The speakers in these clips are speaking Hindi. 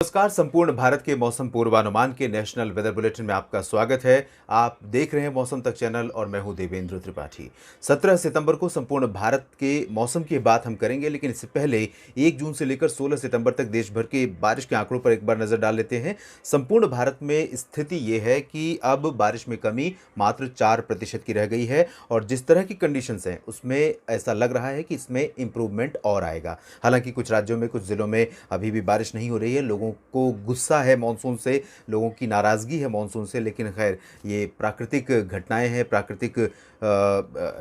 नमस्कार। संपूर्ण भारत के मौसम पूर्वानुमान के नेशनल वेदर बुलेटिन में आपका स्वागत है। आप देख रहे हैं मौसम तक चैनल और मैं हूं देवेंद्र त्रिपाठी। 17 सितंबर को संपूर्ण भारत के मौसम की बात हम करेंगे, लेकिन इससे पहले 1 जून से लेकर 16 सितंबर तक देश भर के बारिश के आंकड़ों पर एक बार नजर डाल लेते हैं। संपूर्ण भारत में स्थिति ये है कि अब बारिश में कमी मात्र 4% की रह गई है और जिस तरह की कंडीशंस हैं उसमें ऐसा लग रहा है कि इसमें इंप्रूवमेंट और आएगा। हालांकि कुछ राज्यों में, कुछ जिलों में अभी भी बारिश नहीं हो रही है। लोगों को गुस्सा है मॉनसून से, लोगों की नाराज़गी है मॉनसून से, लेकिन खैर ये प्राकृतिक घटनाएं हैं, प्राकृतिक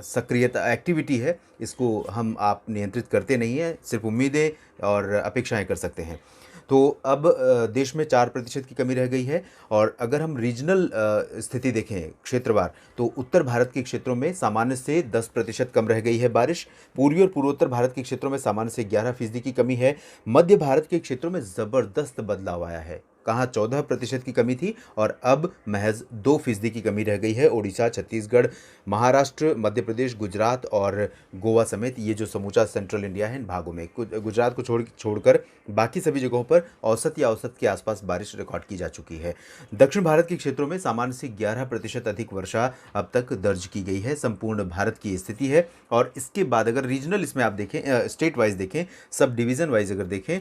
सक्रियता एक्टिविटी है। इसको हम आप नियंत्रित करते नहीं हैं, सिर्फ उम्मीदें और अपेक्षाएं कर सकते हैं। तो अब देश में 4% की कमी रह गई है। और अगर हम रीजनल स्थिति देखें क्षेत्रवार, तो उत्तर भारत के क्षेत्रों में सामान्य से 10% कम रह गई है बारिश। पूर्वी और पूर्वोत्तर भारत के क्षेत्रों में सामान्य से 11% की कमी है। मध्य भारत के क्षेत्रों में ज़बरदस्त बदलाव आया है। कहाँ 14% की कमी थी और अब महज 2% की कमी रह गई है। ओडिशा, छत्तीसगढ़, महाराष्ट्र, मध्य प्रदेश, गुजरात और गोवा समेत ये जो समूचा सेंट्रल इंडिया है, इन भागों में गुजरात को छोड़कर बाकी सभी जगहों पर औसत या औसत के आसपास बारिश रिकॉर्ड की जा चुकी है। दक्षिण भारत के क्षेत्रों में सामान्य से 11% अधिक वर्षा अब तक दर्ज की गई है। संपूर्ण भारत की स्थिति है। और इसके बाद अगर रीजनल इसमें आप देखें, स्टेट वाइज देखें, सब डिवीज़न वाइज अगर देखें,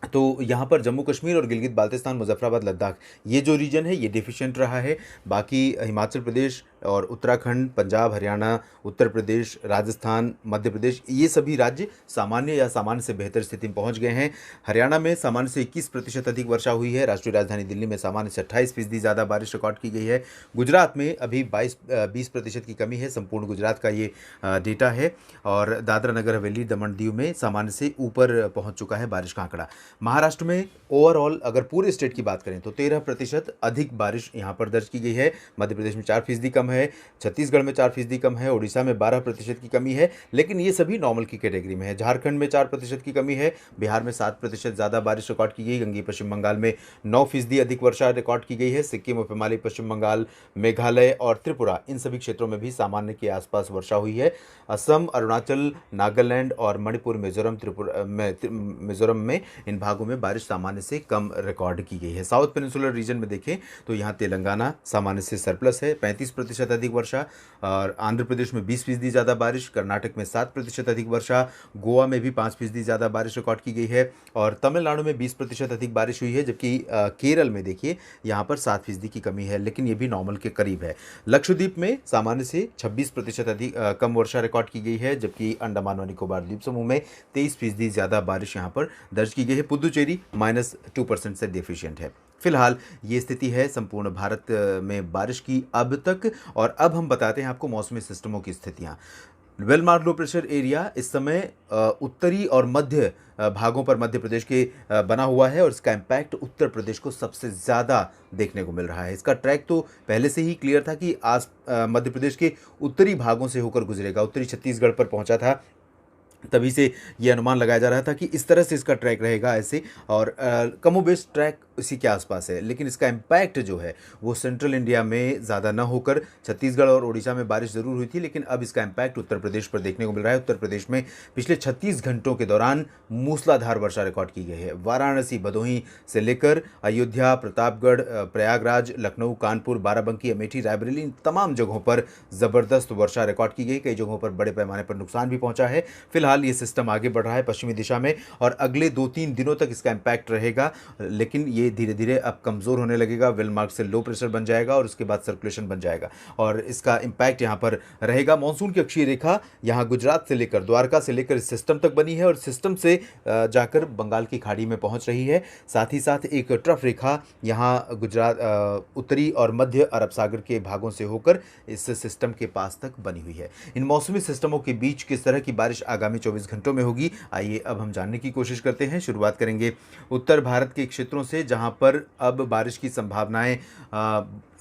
तो यहाँ पर जम्मू कश्मीर और गिलगित बाल्टिस्तान, मुजफ्फराबाद, लद्दाख, ये जो रीजन है ये डिफिशिएंट रहा है। बाकी हिमाचल प्रदेश और उत्तराखंड, पंजाब, हरियाणा, उत्तर प्रदेश, राजस्थान, मध्य प्रदेश, ये सभी राज्य सामान्य या सामान्य से बेहतर स्थिति में पहुँच गए हैं। हरियाणा में सामान्य से 21% अधिक वर्षा हुई है। राष्ट्रीय राजधानी दिल्ली में सामान्य से 28% ज़्यादा बारिश रिकॉर्ड की गई है। गुजरात में अभी 20% की कमी है। संपूर्ण गुजरात का ये डेटा है। और दादरा नगर हवेली, दमन दीव में सामान्य से ऊपर पहुँच चुका है बारिश का आंकड़ा। महाराष्ट्र में ओवरऑल अगर पूरे स्टेट की बात करें तो 13% अधिक बारिश यहाँ पर दर्ज की गई है। मध्य प्रदेश में 4% कम है, छत्तीसगढ़ में 4% कम है, ओडिशा में 12% की कमी है, लेकिन ये सभी नॉर्मल की कैटेगरी में है। झारखंड में 4% की कमी है, बिहार में 7% ज़्यादा बारिश रिकॉर्ड की गई, गंगी पश्चिम बंगाल में 9% अधिक वर्षा रिकॉर्ड की गई है। सिक्किम, उप हिमालय, पश्चिम बंगाल, मेघालय और त्रिपुरा, इन सभी क्षेत्रों में भी सामान्य के आसपास वर्षा हुई है। असम, अरुणाचल, नागालैंड और मणिपुर, मिजोरम में इन भागों में बारिश सामान्य से कम रिकॉर्ड की गई है। साउथ पेनिनसुलर रीजन में देखें तो यहाँ तेलंगाना सामान्य से सरप्लस है, 35% अधिक वर्षा। और आंध्र प्रदेश में 20% ज़्यादा बारिश, कर्नाटक में 7% अधिक वर्षा, गोवा में भी 5% ज़्यादा बारिश रिकॉर्ड की गई है और तमिलनाडु में 20% अधिक बारिश हुई है। जबकि केरल में देखिए यहाँ पर 7% की कमी है, लेकिन ये भी नॉर्मल के करीब है। लक्षद्वीप में सामान्य से 26% अधिक कम वर्षा रिकॉर्ड की गई है, जबकि अंडमान और निकोबार द्वीप समूह में 23% ज़्यादा बारिश यहाँ पर दर्ज की गई है। पुदुचेरी -2% से डेफिशिएंट है। फिलहाल ये स्थिति है संपूर्ण भारत में बारिश की अब तक। और अब हम बताते हैं आपको मौसमी सिस्टमों की स्थितियाँ। Well mark low pressure area इस समय उत्तरी और मध्य भागों पर मध्य प्रदेश के बना हुआ है और इसका इम्पैक्ट उत्तर प्रदेश को सबसे ज़्यादा देखने को मिल रहा है। इसका ट्रैक तो पहले से ही क्लियर था कि मध्य प्रदेश के उत्तरी भागों से होकर गुजरेगा। उत्तरी छत्तीसगढ़ पर पहुंचा था, तभी से ये अनुमान लगाया जा रहा था कि इस तरह से इसका ट्रैक रहेगा ऐसे। और कमोबेश ट्रैक इसी के आसपास है, लेकिन इसका इम्पैक्ट जो है वो सेंट्रल इंडिया में ज़्यादा न होकर छत्तीसगढ़ और ओडिशा में बारिश ज़रूर हुई थी, लेकिन अब इसका इम्पैक्ट उत्तर प्रदेश पर देखने को मिल रहा है। उत्तर प्रदेश में पिछले 36 घंटों के दौरान मूसलाधार वर्षा रिकॉर्ड की गई है। वाराणसी, भदोही से लेकर अयोध्या, प्रतापगढ़, प्रयागराज, लखनऊ, कानपुर, बाराबंकी, अमेठी, रायबरेली, इन तमाम जगहों पर ज़बरदस्त वर्षा रिकॉर्ड की गई। कई जगहों पर बड़े पैमाने पर नुकसान भी पहुंचा है। फिलहाल ये सिस्टम आगे बढ़ रहा है पश्चिमी दिशा में और अगले 2-3 दिनों तक इसका इम्पैक्ट रहेगा, लेकिन ये धीरे धीरे अब कमज़ोर होने लगेगा। वेल मार्क से लो प्रेशर बन जाएगा और उसके बाद सर्कुलेशन बन जाएगा और इसका इम्पैक्ट यहाँ पर रहेगा। मानसून की अक्षीय रेखा यहाँ गुजरात से लेकर, द्वारका से लेकर इस सिस्टम तक बनी है और सिस्टम से जाकर बंगाल की खाड़ी में पहुँच रही है। साथ ही साथ एक ट्रफ रेखा यहाँ गुजरात, उत्तरी और मध्य अरब सागर के भागों से होकर इस सिस्टम के पास तक बनी हुई है। इन मौसमी सिस्टमों के बीच किस तरह की बारिश आगामी 24 घंटों में होगी, आइए अब हम जानने की कोशिश करते हैं। शुरुआत करेंगे उत्तर भारत के क्षेत्रों से, जहां पर अब बारिश की संभावनाएं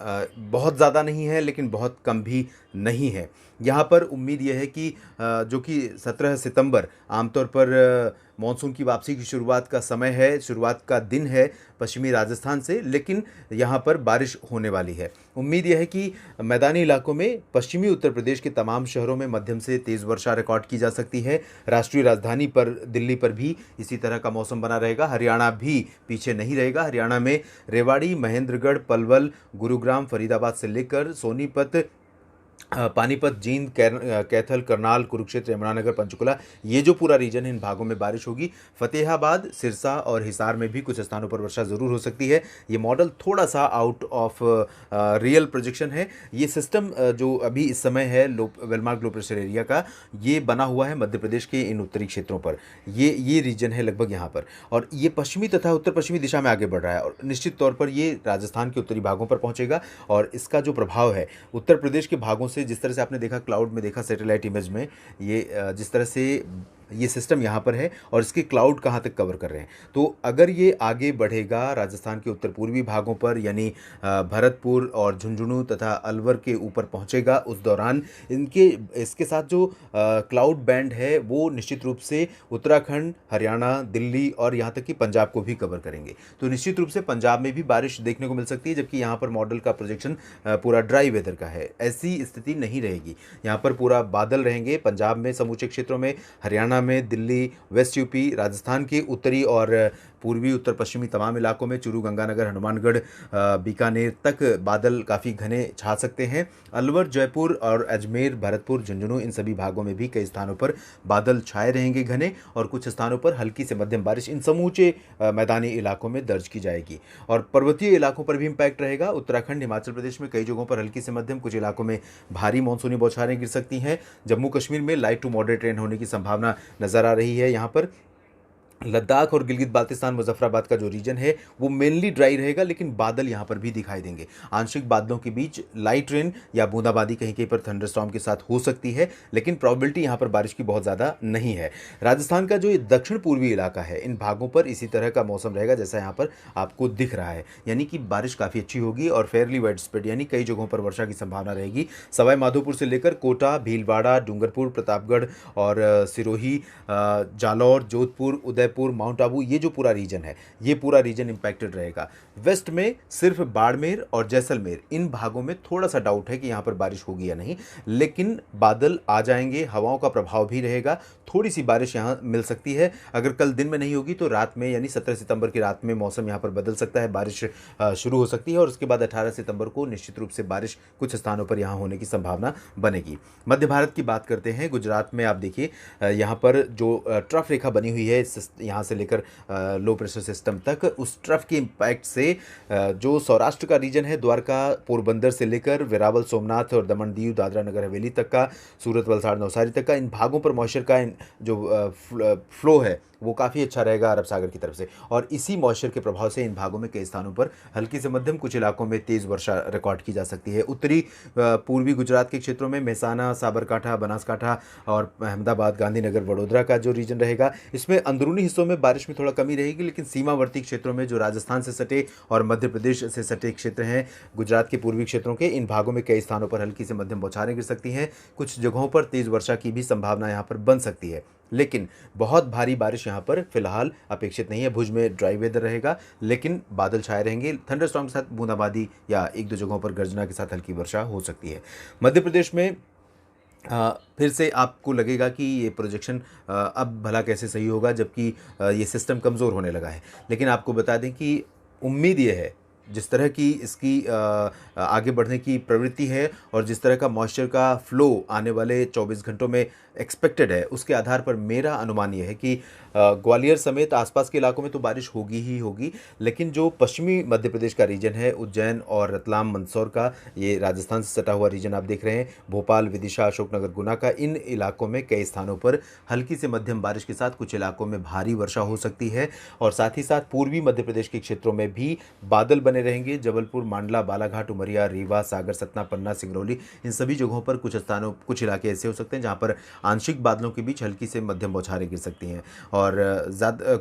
बहुत ज़्यादा नहीं है लेकिन बहुत कम भी नहीं है। यहाँ पर उम्मीद यह है कि जो कि 17 सितंबर आमतौर पर मानसून की वापसी की शुरुआत का समय है, शुरुआत का दिन है पश्चिमी राजस्थान से, लेकिन यहाँ पर बारिश होने वाली है। उम्मीद यह है कि मैदानी इलाकों में पश्चिमी उत्तर प्रदेश के तमाम शहरों में मध्यम से तेज़ वर्षा रिकॉर्ड की जा सकती है। राष्ट्रीय राजधानी पर दिल्ली पर भी इसी तरह का मौसम बना रहेगा। हरियाणा भी पीछे नहीं रहेगा। हरियाणा में रेवाड़ी, महेंद्रगढ़, पलवल, गुरुग्राम, फरीदाबाद से लेकर सोनीपत, पानीपत, जींद, कैथल, करनाल, कुरुक्षेत्र, यमुनानगर, पंचकुला, ये जो पूरा रीजन है इन भागों में बारिश होगी। फतेहाबाद, सिरसा और हिसार में भी कुछ स्थानों पर वर्षा ज़रूर हो सकती है। ये मॉडल थोड़ा सा आउट ऑफ रियल प्रोजेक्शन है। ये सिस्टम जो अभी इस समय है वेलमार्क लो प्रेशर एरिया का, ये बना हुआ है मध्य प्रदेश के इन उत्तरी क्षेत्रों पर। ये रीजन है लगभग यहाँ पर, और ये पश्चिमी तथा उत्तर पश्चिमी दिशा में आगे बढ़ रहा है और निश्चित तौर पर ये राजस्थान के उत्तरी भागों पर पहुँचेगा। और इसका जो प्रभाव है उत्तर प्रदेश के भागों से, जिस तरह से आपने देखा क्लाउड में, देखा सैटेलाइट इमेज में, ये जिस तरह से ये सिस्टम यहाँ पर है और इसके क्लाउड कहाँ तक कवर कर रहे हैं, तो अगर ये आगे बढ़ेगा राजस्थान के उत्तर पूर्वी भागों पर, यानी भरतपुर और झुंझुनू तथा अलवर के ऊपर पहुँचेगा, उस दौरान इसके साथ जो क्लाउड बैंड है वो निश्चित रूप से उत्तराखंड, हरियाणा, दिल्ली और यहाँ तक कि पंजाब को भी कवर करेंगे। तो निश्चित रूप से पंजाब में भी बारिश देखने को मिल सकती है, जबकि यहाँ पर मॉडल का प्रोजेक्शन पूरा ड्राई वेदर का है। ऐसी स्थिति नहीं रहेगी, यहाँ पर पूरा बादल रहेंगे पंजाब में समूचे क्षेत्रों में, हरियाणा में, दिल्ली, वेस्ट यूपी, राजस्थान के उत्तरी और पूर्वी उत्तर पश्चिमी तमाम इलाकों में, चूरू, गंगानगर, हनुमानगढ़, बीकानेर तक बादल काफ़ी घने छा सकते हैं। अलवर, जयपुर और अजमेर, भरतपुर, झुंझुनू, इन सभी भागों में भी कई स्थानों पर बादल छाए रहेंगे घने, और कुछ स्थानों पर हल्की से मध्यम बारिश इन समूचे मैदानी इलाकों में दर्ज की जाएगी। और पर्वतीय इलाकों पर भी इम्पैक्ट रहेगा। उत्तराखंड, हिमाचल प्रदेश में कई जगहों पर हल्की से मध्यम, कुछ इलाकों में भारी मानसूनी बौछारें गिर सकती हैं। जम्मू कश्मीर में लाइट टू मॉडरेट रेन होने की संभावना नजर आ रही है। यहाँ पर लद्दाख और गिलगित बाल्तिस्तान, मुजफ्फराबाद का जो रीजन है वो मेनली ड्राई रहेगा, लेकिन बादल यहाँ पर भी दिखाई देंगे। आंशिक बादलों के बीच लाइट रेन या बूंदाबांदी कहीं कहीं पर थंडरस्टॉर्म के साथ हो सकती है, लेकिन प्रोबेबिलिटी यहाँ पर बारिश की बहुत ज़्यादा नहीं है। राजस्थान का जो ये दक्षिण पूर्वी इलाका है, इन भागों पर इसी तरह का मौसम रहेगा जैसा यहाँ पर आपको दिख रहा है, यानी कि बारिश काफ़ी अच्छी होगी और फेयरली वाइड स्प्रेड, यानी कई जगहों पर वर्षा की संभावना रहेगी। सवाई माधोपुर से लेकर कोटा, भीलवाड़ा, डूंगरपुर, प्रतापगढ़ और सिरोही, जालौर, जोधपुर, उदयपुर, माउंट आबू, ये जो पूरा रीजन है, ये पूरा रीजन इंपैक्टेड रहेगा। वेस्ट में सिर्फ बाड़मेर और जैसलमेर, इन भागों में थोड़ा सा डाउट है कि यहाँ पर बारिश होगी या नहीं, लेकिन बादल आ जाएंगे, हवाओं का प्रभाव भी रहेगा, थोड़ी सी बारिश यहाँ मिल सकती है। अगर कल दिन में नहीं होगी तो रात में, यानी 17 सितंबर की रात में मौसम यहाँ पर बदल सकता है, बारिश शुरू हो सकती है, और उसके बाद 18 सितंबर को निश्चित रूप से बारिश कुछ स्थानों पर यहाँ होने की संभावना बनेगी। मध्य भारत की बात करते हैं। गुजरात में आप देखिए, यहाँ पर जो ट्रफ रेखा बनी हुई है, यहाँ से लेकर लो प्रेशर सिस्टम तक, उस ट्रफ के इम्पैक्ट से जो सौराष्ट्र का रीजन है, द्वारका, पोरबंदर से लेकर वेरावल, सोमनाथ और दमन दीव, दादरा नगर हवेली तक का, सूरत, वलसाड़, नवसारी तक का, इन भागों पर मॉइस्चर का जो फ्लो है वो काफ़ी अच्छा रहेगा अरब सागर की तरफ से, और इसी मॉइस्चर के प्रभाव से इन भागों में कई स्थानों पर हल्की से मध्यम, कुछ इलाकों में तेज़ वर्षा रिकॉर्ड की जा सकती है। उत्तरी पूर्वी गुजरात के क्षेत्रों में मेहसाना, साबरकांठा, बनासकांठा और अहमदाबाद, गांधीनगर, वडोदरा का जो रीजन रहेगा, इसमें अंदरूनी हिस्सों में बारिश में थोड़ा कमी रहेगी, लेकिन सीमावर्ती क्षेत्रों में जो राजस्थान से सटे और मध्य प्रदेश से सटे क्षेत्र हैं, गुजरात के पूर्वी क्षेत्रों के, इन भागों में कई स्थानों पर हल्की से मध्यम बौछारें गिर सकती हैं। कुछ जगहों पर तेज़ वर्षा की भी संभावना यहाँ पर बन सकती है, लेकिन बहुत भारी बारिश यहाँ पर फिलहाल अपेक्षित नहीं है। भुज में ड्राई वेदर रहेगा, लेकिन बादल छाए रहेंगे, थंडरस्टॉर्म के साथ बूंदाबांदी या एक दो जगहों पर गर्जना के साथ हल्की वर्षा हो सकती है। मध्य प्रदेश में फिर से आपको लगेगा कि ये प्रोजेक्शन अब भला कैसे सही होगा, जबकि ये सिस्टम कमज़ोर होने लगा है, लेकिन आपको बता दें कि उम्मीद ये है, जिस तरह की इसकी आगे बढ़ने की प्रवृत्ति है और जिस तरह का मॉइस्चर का फ्लो आने वाले 24 घंटों में एक्सपेक्टेड है, उसके आधार पर मेरा अनुमान ये है कि ग्वालियर समेत आसपास के इलाकों में तो बारिश होगी ही होगी, लेकिन जो पश्चिमी मध्य प्रदेश का रीजन है, उज्जैन और रतलाम, मंदसौर का, ये राजस्थान से सटा हुआ रीजन आप देख रहे हैं, भोपाल, विदिशा, अशोकनगर, गुना का, इन इलाकों में कई स्थानों पर हल्की से मध्यम बारिश के साथ कुछ इलाकों में भारी वर्षा हो सकती है, और साथ ही साथ पूर्वी मध्य प्रदेश के क्षेत्रों में भी बादल बने बने रहेंगे। जबलपुर, मांडला, बालाघाट, उमरिया, रीवा, सागर, सतना, पन्ना, सिंगरौली, इन सभी जगहों पर कुछ इलाके ऐसे हो सकते हैं जहां पर आंशिक बादलों के बीच हल्की से मध्यम बौछारें गिर सकती हैं। और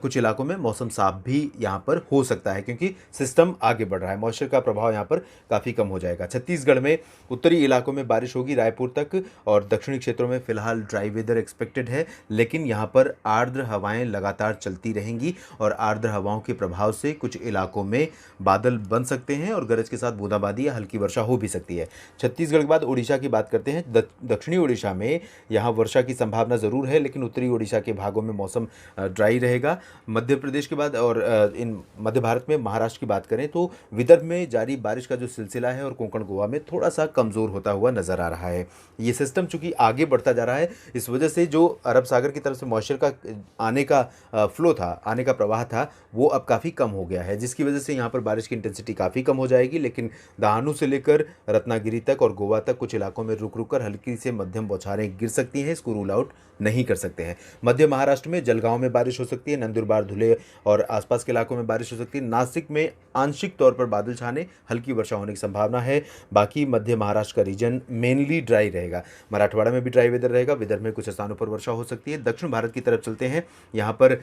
कुछ इलाकों में मौसम साफ भी यहाँ पर हो सकता है, क्योंकि सिस्टम आगे बढ़ रहा है। मॉइस्चर का प्रभाव यहाँ पर काफ़ी कम हो जाएगा। छत्तीसगढ़ में उत्तरी इलाकों में बारिश होगी, रायपुर तक और दक्षिणी क्षेत्रों में फिलहाल ड्राई वेदर एक्सपेक्टेड है, लेकिन यहाँ पर आर्द्र हवाएं लगातार चलती रहेंगी और आर्द्र हवाओं के प्रभाव से कुछ इलाकों में बादल बन सकते हैं और गरज के साथ बूंदाबांदी या हल्की वर्षा हो भी सकती है। छत्तीसगढ़ के बाद उड़ीसा की बात करते हैं। दक्षिणी उड़ीसा में यहाँ वर्षा की संभावना ज़रूर है, लेकिन उत्तरी उड़ीसा के भागों में मौसम ड्राई रहेगा। मध्य प्रदेश के बाद और इन मध्य भारत में महाराष्ट्र की बात करें तो विदर्भ में जारी बारिश का जो सिलसिला है और कोंकण गोवा में थोड़ा सा कमज़ोर होता हुआ नज़र आ रहा है। ये सिस्टम चूंकि आगे बढ़ता जा रहा है, इस वजह से जो अरब सागर की तरफ से मॉइस्चर का आने का फ्लो था, आने का प्रवाह था, वो अब काफ़ी कम हो गया है, जिसकी वजह से यहाँ पर बारिश की इंटेंसिटी काफ़ी कम हो जाएगी। लेकिन दहानू से लेकर रत्नागिरी तक और गोवा तक कुछ इलाकों में रुक रुक कर हल्की से मध्यम बौछारें गिर सकती हैं। इसको रूल आउट नहीं कर सकते हैं। मध्य महाराष्ट्र में जलगांव में बारिश हो सकती है, नंदुरबार, धुले और आसपास के इलाकों में बारिश हो सकती है। नासिक में आंशिक तौर पर बादल छाने, हल्की वर्षा होने की संभावना है। बाकी मध्य महाराष्ट्र का रीजन मेनली ड्राई रहेगा। मराठवाड़ा में भी ड्राई वेदर रहेगा। विदर्भ में कुछ स्थानों पर वर्षा हो सकती है। दक्षिण भारत की तरफ चलते हैं। यहाँ पर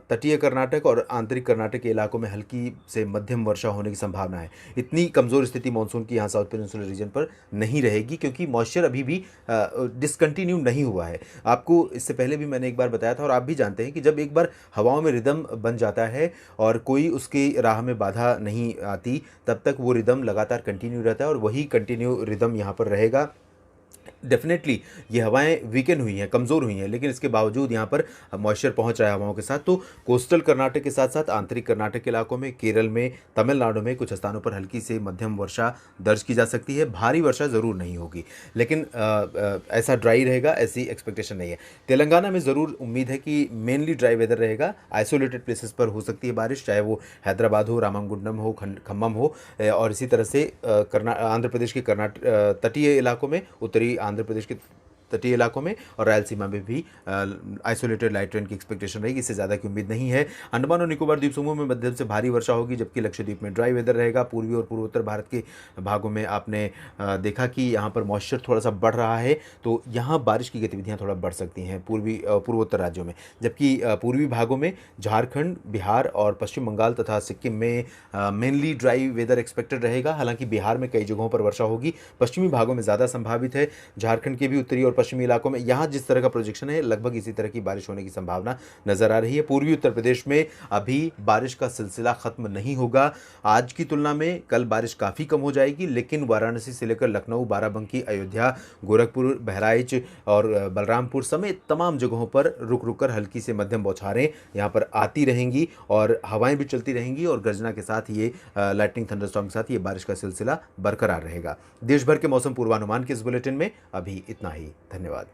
तटीय कर्नाटक और आंतरिक कर्नाटक के इलाकों में हल्की से मध्यम वर्षा होने की संभावना है। इतनी कमज़ोर स्थिति मानसून की यहाँ साउथ पेनिनसुलर रीजन पर नहीं रहेगी, क्योंकि मॉइस्चर अभी भी डिसकंटिन्यू नहीं हुआ है। आपको इससे पहले भी मैंने एक बार बताया था और आप भी जानते हैं कि जब एक बार हवाओं में रिदम बन जाता है और कोई उसकी राह में बाधा नहीं आती, तब तक वो रिदम लगातार कंटिन्यू रहता है और वही कंटिन्यू रिदम यहाँ पर रहेगा। डेफिनेटली ये हवाएं वीकेंड हुई हैं, कमज़ोर हुई हैं, लेकिन इसके बावजूद यहाँ पर मॉइस्चर पहुँच रहा है हवाओं के साथ। तो कोस्टल कर्नाटक के साथ साथ आंतरिक कर्नाटक के इलाकों में, केरल में, तमिलनाडु में कुछ स्थानों पर हल्की से मध्यम वर्षा दर्ज की जा सकती है। भारी वर्षा ज़रूर नहीं होगी, लेकिन ऐसा ड्राई रहेगा, ऐसी एक्सपेक्टेशन नहीं है। तेलंगाना में ज़रूर उम्मीद है कि मेनली ड्राई वेदर रहेगा। आइसोलेटेड प्लेसेस पर हो सकती है बारिश, चाहे वो हैदराबाद हो, रामनगुंडम हो, खम्मम हो, और इसी तरह से आंध्र प्रदेश के तटीय इलाकों में, उत्तरी आंध्र प्रदेश के तटीय इलाकों में और रायलसीमा में भी आइसोलेटेड लाइट रेन की एक्सपेक्टेशन रहेगी। इससे ज़्यादा की उम्मीद नहीं है। अंडमान और निकोबार द्वीप समूह में मध्यम से भारी वर्षा होगी, जबकि लक्षद्वीप में ड्राई वेदर रहेगा। पूर्वी और पूर्वोत्तर भारत के भागों में आपने देखा कि यहाँ पर मॉइस्चर थोड़ा सा बढ़ रहा है, तो यहाँ बारिश की गतिविधियाँ थोड़ा बढ़ सकती हैं पूर्वोत्तर राज्यों में। जबकि पूर्वी भागों में झारखंड, बिहार और पश्चिम बंगाल तथा सिक्किम में मेनली ड्राई वेदर एक्सपेक्टेड रहेगा। हालांकि बिहार में कई जगहों पर वर्षा होगी, पश्चिमी भागों में ज़्यादा संभावित है। झारखंड के भी उत्तरी और पश्चिमी इलाकों में यहाँ जिस तरह का प्रोजेक्शन है, लगभग इसी तरह की बारिश होने की संभावना नजर आ रही है। पूर्वी उत्तर प्रदेश में अभी बारिश का सिलसिला खत्म नहीं होगा। आज की तुलना में कल बारिश काफ़ी कम हो जाएगी, लेकिन वाराणसी से लेकर लखनऊ, बाराबंकी, अयोध्या, गोरखपुर, बहराइच और बलरामपुर समेत तमाम जगहों पर रुक रुक कर हल्की से मध्यम बौछारें यहाँ पर आती रहेंगी और हवाएं भी चलती रहेंगी और गर्जना के साथ ये लाइटनिंग थंडरस्टॉर्म के साथ ये बारिश का सिलसिला बरकरार रहेगा। देश भर के मौसम पूर्वानुमान के इस बुलेटिन में अभी इतना ही। धन्यवाद।